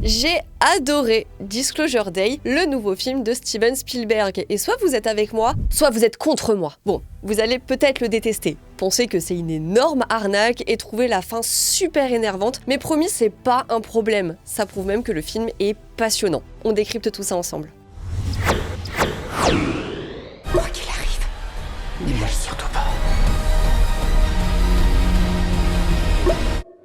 J'ai adoré Disclosure Day, le nouveau film de Steven Spielberg. Et soit vous êtes avec moi, soit vous êtes contre moi. Bon, vous allez peut-être le détester, penser que c'est une énorme arnaque et trouver la fin super énervante, mais promis, c'est pas un problème. Ça prouve même que le film est passionnant. On décrypte tout ça ensemble. Quoi qu'il arrive, ne lâche surtout pas.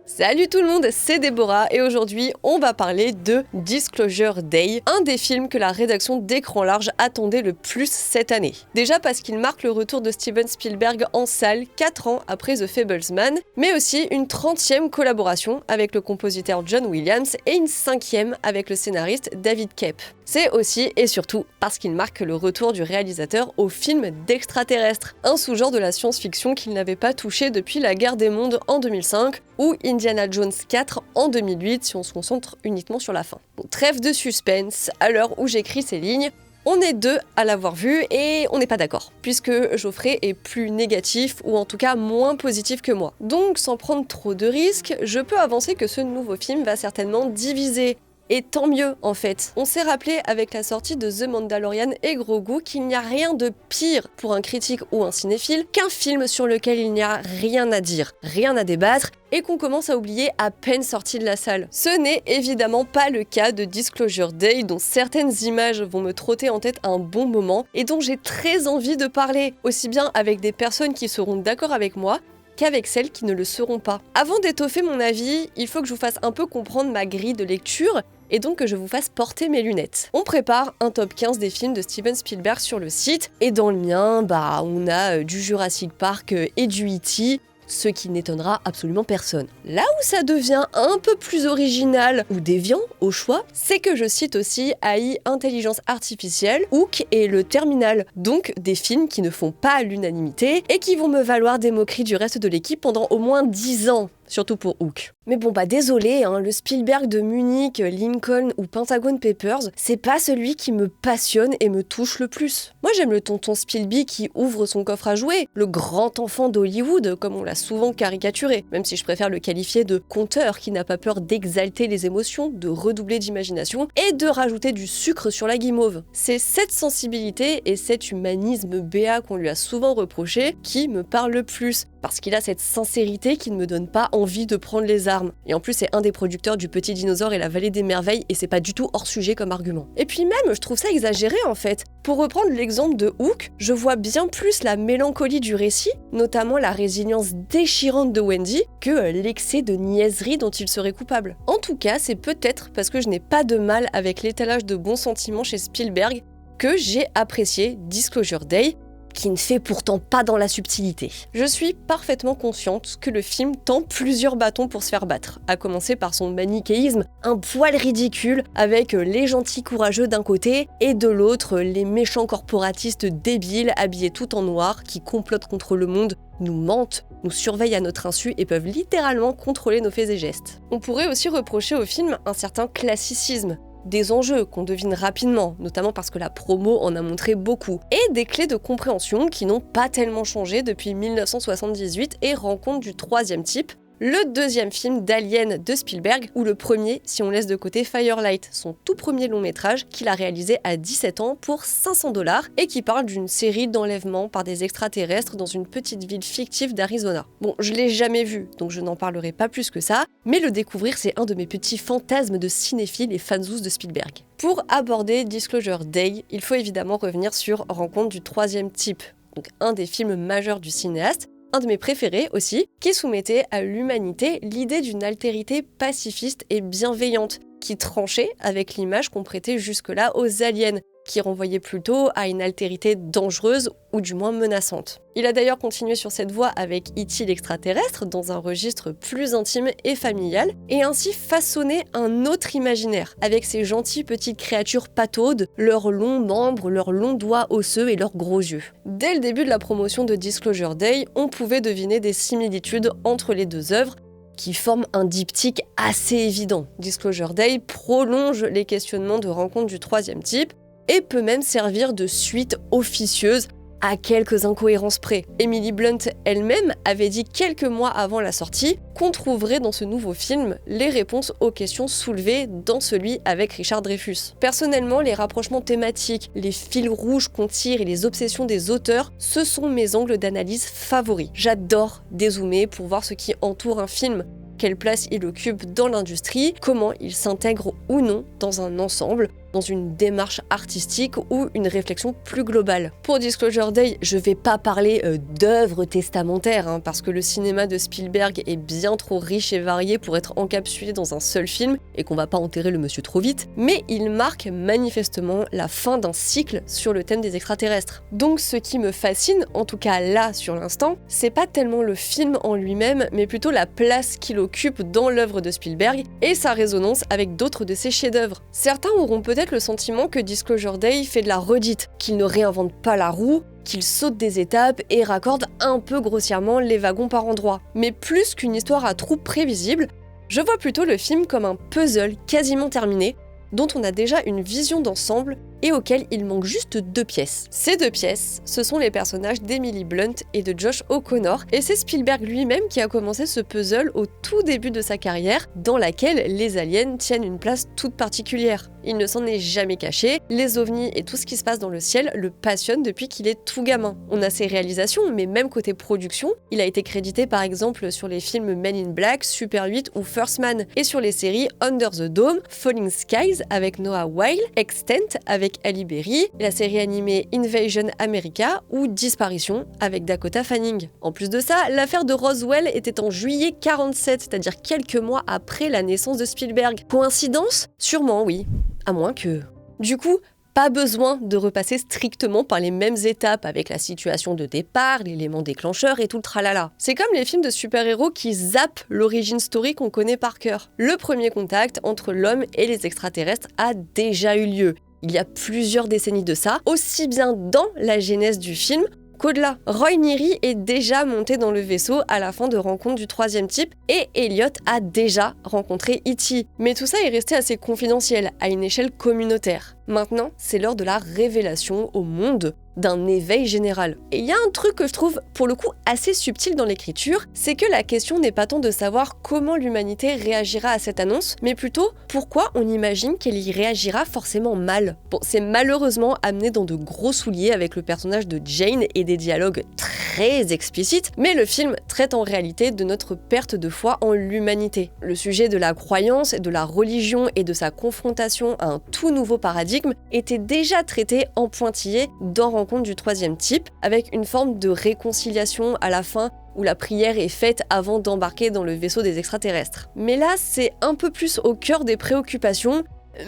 Salut tout le monde, c'est Déborah et aujourd'hui on va parler de Disclosure Day, un des films que la rédaction d'Écran Large attendait le plus cette année. Déjà parce qu'il marque le retour de Steven Spielberg en salle 4 ans après The Fablesman, mais aussi une 30e collaboration avec le compositeur John Williams et une 5e avec le scénariste David Koepp. C'est aussi et surtout parce qu'il marque le retour du réalisateur au film d'extraterrestres, un sous-genre de la science-fiction qu'il n'avait pas touché depuis La Guerre des Mondes en 2005 ou Indiana Jones 4 en 2008 si on se concentre uniquement sur la fin. Bon, trêve de suspense, à l'heure où j'écris ces lignes, on est deux à l'avoir vu et on n'est pas d'accord, puisque Geoffrey est plus négatif ou en tout cas moins positif que moi. Donc sans prendre trop de risques, je peux avancer que ce nouveau film va certainement diviser. Et tant mieux en fait. On s'est rappelé avec la sortie de The Mandalorian et Grogu qu'il n'y a rien de pire pour un critique ou un cinéphile qu'un film sur lequel il n'y a rien à dire, rien à débattre et qu'on commence à oublier à peine sorti de la salle. Ce n'est évidemment pas le cas de Disclosure Day dont certaines images vont me trotter en tête un bon moment et dont j'ai très envie de parler, aussi bien avec des personnes qui seront d'accord avec moi qu'avec celles qui ne le seront pas. Avant d'étoffer mon avis, il faut que je vous fasse un peu comprendre ma grille de lecture et donc que je vous fasse porter mes lunettes. On prépare un top 15 des films de Steven Spielberg sur le site, et dans le mien, on a du Jurassic Park et du E.T., ce qui n'étonnera absolument personne. Là où ça devient un peu plus original ou déviant au choix, c'est que je cite aussi AI Intelligence Artificielle, Hook et Le Terminal, donc des films qui ne font pas l'unanimité et qui vont me valoir des moqueries du reste de l'équipe pendant au moins 10 ans. Surtout pour Hook. Mais bon désolé, le Spielberg de Munich, Lincoln ou Pentagon Papers, c'est pas celui qui me passionne et me touche le plus. Moi j'aime le tonton Spielby qui ouvre son coffre à jouets, le grand enfant d'Hollywood, comme on l'a souvent caricaturé, même si je préfère le qualifier de conteur qui n'a pas peur d'exalter les émotions, de redoubler d'imagination et de rajouter du sucre sur la guimauve. C'est cette sensibilité et cet humanisme béat qu'on lui a souvent reproché qui me parle le plus, parce qu'il a cette sincérité qui ne me donne pas envie de prendre les armes. Et en plus, c'est un des producteurs du Petit Dinosaure et la Vallée des Merveilles, et c'est pas du tout hors sujet comme argument. Et puis même, je trouve ça exagéré en fait. Pour reprendre l'exemple de Hook, je vois bien plus la mélancolie du récit, notamment la résilience déchirante de Wendy, que l'excès de niaiserie dont il serait coupable. En tout cas, c'est peut-être parce que je n'ai pas de mal avec l'étalage de bons sentiments chez Spielberg que j'ai apprécié Disclosure Day, qui ne fait pourtant pas dans la subtilité. Je suis parfaitement consciente que le film tend plusieurs bâtons pour se faire battre, à commencer par son manichéisme un poil ridicule, avec les gentils courageux d'un côté, et de l'autre, les méchants corporatistes débiles habillés tout en noir qui complotent contre le monde, nous mentent, nous surveillent à notre insu et peuvent littéralement contrôler nos faits et gestes. On pourrait aussi reprocher au film un certain classicisme, des enjeux qu'on devine rapidement, notamment parce que la promo en a montré beaucoup, et des clés de compréhension qui n'ont pas tellement changé depuis 1978 et Rencontre du troisième type, le deuxième film d'Alien de Spielberg, ou le premier si on laisse de côté Firelight, son tout premier long métrage qu'il a réalisé à 17 ans pour 500 $ et qui parle d'une série d'enlèvements par des extraterrestres dans une petite ville fictive d'Arizona. Bon, je l'ai jamais vu, donc je n'en parlerai pas plus que ça, mais le découvrir c'est un de mes petits fantasmes de cinéphile et fanzous de Spielberg. Pour aborder Disclosure Day, il faut évidemment revenir sur Rencontre du troisième type, donc un des films majeurs du cinéaste, un de mes préférés aussi, qui soumettait à l'humanité l'idée d'une altérité pacifiste et bienveillante, qui tranchait avec l'image qu'on prêtait jusque-là aux aliens, qui renvoyait plutôt à une altérité dangereuse ou du moins menaçante. Il a d'ailleurs continué sur cette voie avec E.T. l'extraterrestre dans un registre plus intime et familial, et ainsi façonné un autre imaginaire, avec ces gentilles petites créatures pataudes, leurs longs membres, leurs longs doigts osseux et leurs gros yeux. Dès le début de la promotion de Disclosure Day, on pouvait deviner des similitudes entre les deux œuvres, qui forment un diptyque assez évident. Disclosure Day prolonge les questionnements de Rencontre du troisième type, et peut même servir de suite officieuse à quelques incohérences près. Emily Blunt elle-même avait dit quelques mois avant la sortie qu'on trouverait dans ce nouveau film les réponses aux questions soulevées dans celui avec Richard Dreyfuss. Personnellement, les rapprochements thématiques, les fils rouges qu'on tire et les obsessions des auteurs, ce sont mes angles d'analyse favoris. J'adore dézoomer pour voir ce qui entoure un film, quelle place il occupe dans l'industrie, comment il s'intègre ou non dans un ensemble, dans une démarche artistique ou une réflexion plus globale. Pour Disclosure Day, je vais pas parler d'œuvres testamentaires, parce que le cinéma de Spielberg est bien trop riche et varié pour être encapsulé dans un seul film et qu'on va pas enterrer le monsieur trop vite, mais il marque manifestement la fin d'un cycle sur le thème des extraterrestres. Donc ce qui me fascine, en tout cas là sur l'instant, c'est pas tellement le film en lui-même, mais plutôt la place qu'il occupe dans l'œuvre de Spielberg et sa résonance avec d'autres de ses chefs-d'œuvre. Certains auront peut-être le sentiment que Disclosure Day fait de la redite, qu'il ne réinvente pas la roue, qu'il saute des étapes et raccorde un peu grossièrement les wagons par endroits. Mais plus qu'une histoire à trous prévisible, je vois plutôt le film comme un puzzle quasiment terminé, dont on a déjà une vision d'ensemble et auquel il manque juste 2 pièces. Ces 2 pièces, ce sont les personnages d'Emily Blunt et de Josh O'Connor, et c'est Spielberg lui-même qui a commencé ce puzzle au tout début de sa carrière, dans laquelle les aliens tiennent une place toute particulière. Il ne s'en est jamais caché, les ovnis et tout ce qui se passe dans le ciel le passionnent depuis qu'il est tout gamin. On a ses réalisations, mais même côté production, il a été crédité par exemple sur les films Men in Black, Super 8 ou First Man, et sur les séries Under the Dome, Falling Skies avec Noah Wyle, Extent avec Halle Berry, la série animée Invasion America ou Disparition avec Dakota Fanning. En plus de ça, l'affaire de Roswell était en juillet 47, c'est-à-dire quelques mois après la naissance de Spielberg. Coïncidence ? Sûrement oui. À moins que... Du coup, pas besoin de repasser strictement par les mêmes étapes avec la situation de départ, l'élément déclencheur et tout le tralala. C'est comme les films de super-héros qui zappent l'origine story qu'on connaît par cœur. Le premier contact entre l'homme et les extraterrestres a déjà eu lieu. Il y a plusieurs décennies de ça, aussi bien dans la genèse du film qu'au-delà. Roy Neary est déjà monté dans le vaisseau à la fin de Rencontre du troisième type et Elliot a déjà rencontré E.T. Mais tout ça est resté assez confidentiel, à une échelle communautaire. Maintenant, c'est l'heure de la révélation au monde d'un éveil général. Et il y a un truc que je trouve pour le coup assez subtil dans l'écriture, c'est que la question n'est pas tant de savoir comment l'humanité réagira à cette annonce, mais plutôt pourquoi on imagine qu'elle y réagira forcément mal. Bon, c'est malheureusement amené dans de gros souliers avec le personnage de Jane et des dialogues très explicites, mais le film traite en réalité de notre perte de foi en l'humanité. Le sujet de la croyance, de la religion et de sa confrontation à un tout nouveau paradigme était déjà traité en pointillé dans Rencontre du troisième type, avec une forme de réconciliation à la fin où la prière est faite avant d'embarquer dans le vaisseau des extraterrestres. Mais là, c'est un peu plus au cœur des préoccupations,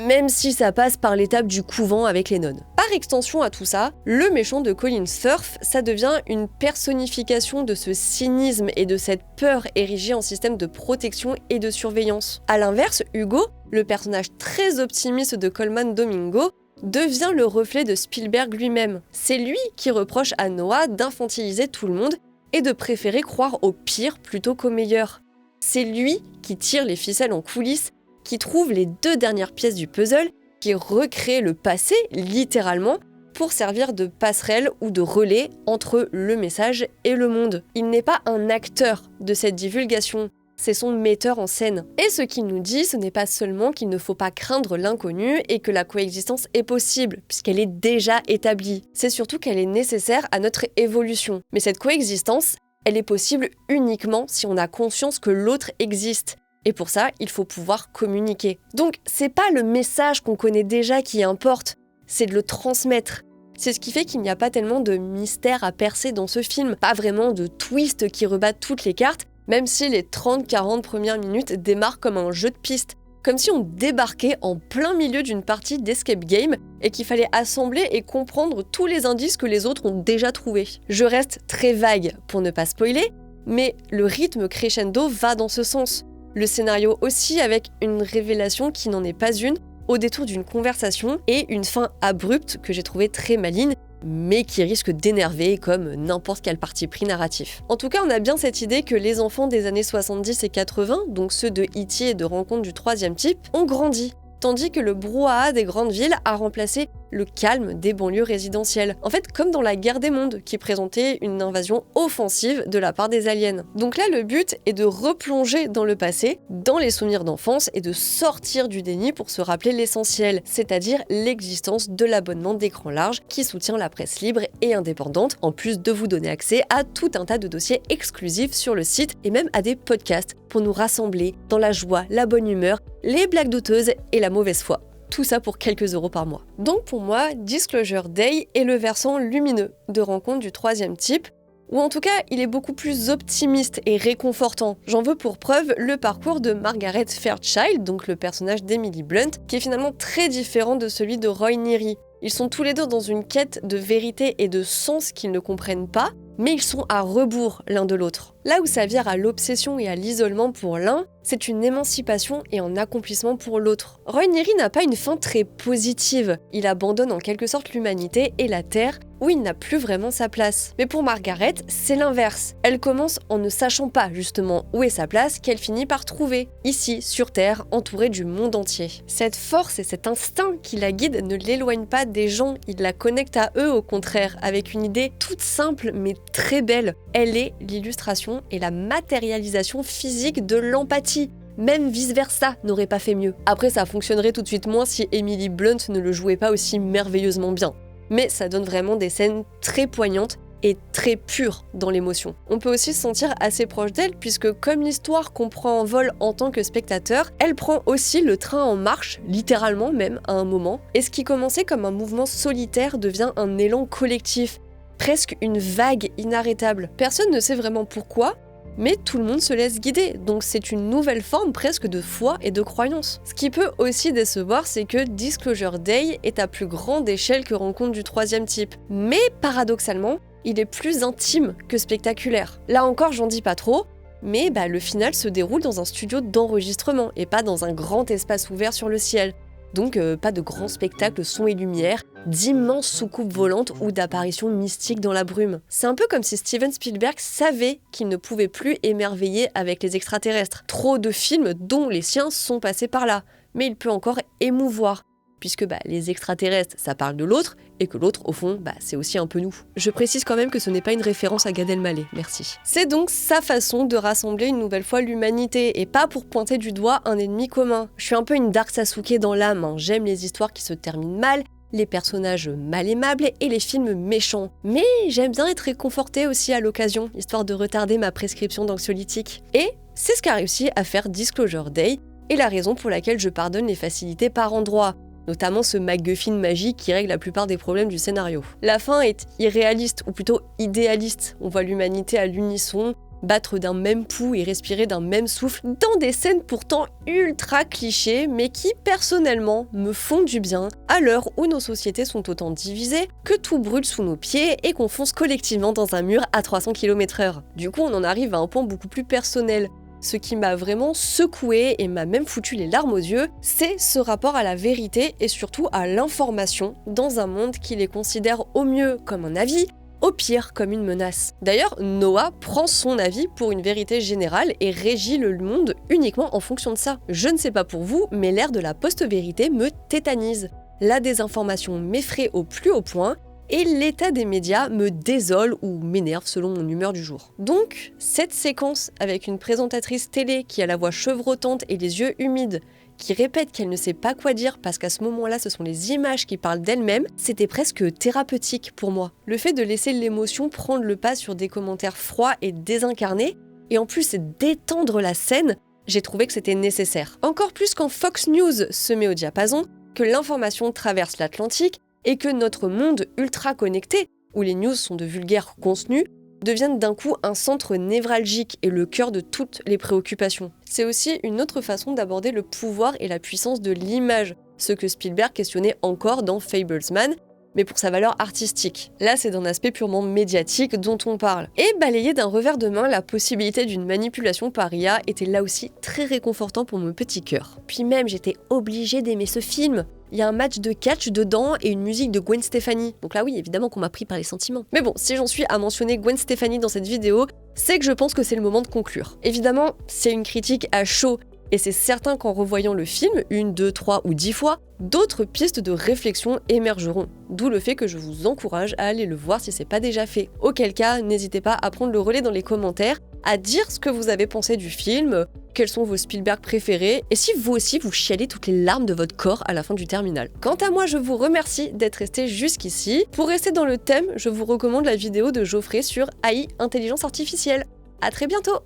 même si ça passe par l'étape du couvent avec les nonnes. Par extension à tout ça, le méchant de Colin Firth, ça devient une personnification de ce cynisme et de cette peur érigée en système de protection et de surveillance. A l'inverse, Hugo, le personnage très optimiste de Coleman Domingo, devient le reflet de Spielberg lui-même. C'est lui qui reproche à Noah d'infantiliser tout le monde et de préférer croire au pire plutôt qu'au meilleur. C'est lui qui tire les ficelles en coulisses, qui trouve les 2 dernières pièces du puzzle, qui recrée le passé, littéralement, pour servir de passerelle ou de relais entre le message et le monde. Il n'est pas un acteur de cette divulgation, c'est son metteur en scène. Et ce qu'il nous dit, ce n'est pas seulement qu'il ne faut pas craindre l'inconnu et que la coexistence est possible, puisqu'elle est déjà établie. C'est surtout qu'elle est nécessaire à notre évolution. Mais cette coexistence, elle est possible uniquement si on a conscience que l'autre existe. Et pour ça, il faut pouvoir communiquer. Donc, c'est pas le message qu'on connaît déjà qui importe, c'est de le transmettre. C'est ce qui fait qu'il n'y a pas tellement de mystère à percer dans ce film, pas vraiment de twist qui rebattent toutes les cartes, même si les 30-40 premières minutes démarrent comme un jeu de piste, comme si on débarquait en plein milieu d'une partie d'escape game et qu'il fallait assembler et comprendre tous les indices que les autres ont déjà trouvés. Je reste très vague pour ne pas spoiler, mais le rythme crescendo va dans ce sens. Le scénario aussi, avec une révélation qui n'en est pas une, au détour d'une conversation et une fin abrupte que j'ai trouvée très maligne, mais qui risque d'énerver comme n'importe quel parti pris narratif. En tout cas, on a bien cette idée que les enfants des années 70 et 80, donc ceux de E.T. et de Rencontre du troisième type, ont grandi, tandis que le brouhaha des grandes villes a remplacé le calme des banlieues résidentielles. En fait, comme dans la Guerre des mondes, qui présentait une invasion offensive de la part des aliens. Donc là, le but est de replonger dans le passé, dans les souvenirs d'enfance, et de sortir du déni pour se rappeler l'essentiel, c'est-à-dire l'existence de l'abonnement d'écran large qui soutient la presse libre et indépendante, en plus de vous donner accès à tout un tas de dossiers exclusifs sur le site et même à des podcasts pour nous rassembler dans la joie, la bonne humeur, les blagues douteuses et la mauvaise foi. Tout ça pour quelques euros par mois. Donc pour moi, Disclosure Day est le versant lumineux de Rencontre du troisième type, ou en tout cas, il est beaucoup plus optimiste et réconfortant. J'en veux pour preuve le parcours de Margaret Fairchild, donc le personnage d'Emily Blunt, qui est finalement très différent de celui de Roy Neary. Ils sont tous les deux dans une quête de vérité et de sens qu'ils ne comprennent pas, mais ils sont à rebours l'un de l'autre. Là où ça vire à l'obsession et à l'isolement pour l'un, c'est une émancipation et un accomplissement pour l'autre. Roy Neary n'a pas une fin très positive. Il abandonne en quelque sorte l'humanité et la Terre, où il n'a plus vraiment sa place. Mais pour Margaret, c'est l'inverse. Elle commence en ne sachant pas justement où est sa place, qu'elle finit par trouver, ici, sur Terre, entourée du monde entier. Cette force et cet instinct qui la guide ne l'éloignent pas des gens, il la connecte à eux au contraire, avec une idée toute simple mais très belle. Elle est l'illustration et la matérialisation physique de l'empathie. Même vice-versa n'aurait pas fait mieux. Après, ça fonctionnerait tout de suite moins si Emily Blunt ne le jouait pas aussi merveilleusement bien. Mais ça donne vraiment des scènes très poignantes et très pures dans l'émotion. On peut aussi se sentir assez proche d'elle puisque comme l'histoire qu'on prend en vol en tant que spectateur, elle prend aussi le train en marche, littéralement même à un moment, et ce qui commençait comme un mouvement solitaire devient un élan collectif, presque une vague inarrêtable. Personne ne sait vraiment pourquoi, mais tout le monde se laisse guider, donc c'est une nouvelle forme presque de foi et de croyance. Ce qui peut aussi décevoir, c'est que Disclosure Day est à plus grande échelle que Rencontre du troisième type. Mais paradoxalement, il est plus intime que spectaculaire. Là encore, j'en dis pas trop, mais le final se déroule dans un studio d'enregistrement et pas dans un grand espace ouvert sur le ciel. Donc pas de grands spectacles son et lumière, d'immenses soucoupes volantes ou d'apparitions mystiques dans la brume. C'est un peu comme si Steven Spielberg savait qu'il ne pouvait plus émerveiller avec les extraterrestres. Trop de films dont les siens sont passés par là, mais il peut encore émouvoir. Puisque les extraterrestres, ça parle de l'autre, et que l'autre, au fond, c'est aussi un peu nous. Je précise quand même que ce n'est pas une référence à Gad Elmaleh, merci. C'est donc sa façon de rassembler une nouvelle fois l'humanité, et pas pour pointer du doigt un ennemi commun. Je suis un peu une Dark Sasuke dans l'âme, j'aime les histoires qui se terminent mal, les personnages mal aimables et les films méchants. Mais j'aime bien être réconfortée aussi à l'occasion, histoire de retarder ma prescription d'anxiolytique. Et c'est ce qu'a réussi à faire Disclosure Day, et la raison pour laquelle je pardonne les facilités par endroits. Notamment ce MacGuffin magique qui règle la plupart des problèmes du scénario. La fin est irréaliste, ou plutôt idéaliste. On voit l'humanité à l'unisson, battre d'un même pouls et respirer d'un même souffle, dans des scènes pourtant ultra clichés, mais qui, personnellement, me font du bien, à l'heure où nos sociétés sont autant divisées, que tout brûle sous nos pieds et qu'on fonce collectivement dans un mur à 300 km/h. Du coup, on en arrive à un point beaucoup plus personnel. Ce qui m'a vraiment secoué et m'a même foutu les larmes aux yeux, c'est ce rapport à la vérité et surtout à l'information dans un monde qui les considère au mieux comme un avis, au pire comme une menace. D'ailleurs, Noah prend son avis pour une vérité générale et régit le monde uniquement en fonction de ça. Je ne sais pas pour vous, mais l'ère de la post-vérité me tétanise. La désinformation m'effraie au plus haut point, et l'état des médias me désole ou m'énerve selon mon humeur du jour. Donc, cette séquence avec une présentatrice télé qui a la voix chevrotante et les yeux humides, qui répète qu'elle ne sait pas quoi dire parce qu'à ce moment-là, ce sont les images qui parlent d'elle-même, c'était presque thérapeutique pour moi. Le fait de laisser l'émotion prendre le pas sur des commentaires froids et désincarnés, et en plus d'étendre la scène, j'ai trouvé que c'était nécessaire. Encore plus quand Fox News se met au diapason, que l'information traverse l'Atlantique, et que notre monde ultra connecté, où les news sont de vulgaires contenus, deviennent d'un coup un centre névralgique et le cœur de toutes les préoccupations. C'est aussi une autre façon d'aborder le pouvoir et la puissance de l'image, ce que Spielberg questionnait encore dans Fablesman, mais pour sa valeur artistique. Là, c'est d'un aspect purement médiatique dont on parle. Et balayer d'un revers de main la possibilité d'une manipulation par IA était là aussi très réconfortant pour mon petit cœur. Puis même, j'étais obligée d'aimer ce film. Il y a un match de catch dedans et une musique de Gwen Stefani. Donc là oui, évidemment qu'on m'a pris par les sentiments. Mais bon, si j'en suis à mentionner Gwen Stefani dans cette vidéo, c'est que je pense que c'est le moment de conclure. Évidemment, c'est une critique à chaud, Et c'est certain qu'en revoyant le film 1, 2, 3 ou 10 fois, d'autres pistes de réflexion émergeront. D'où le fait que je vous encourage à aller le voir si c'est pas déjà fait. Auquel cas, n'hésitez pas à prendre le relais dans les commentaires, à dire ce que vous avez pensé du film, quels sont vos Spielberg préférés, et si vous aussi vous chialez toutes les larmes de votre corps à la fin du terminal. Quant à moi, je vous remercie d'être resté jusqu'ici. Pour rester dans le thème, je vous recommande la vidéo de Geoffrey sur AI, intelligence artificielle. À très bientôt!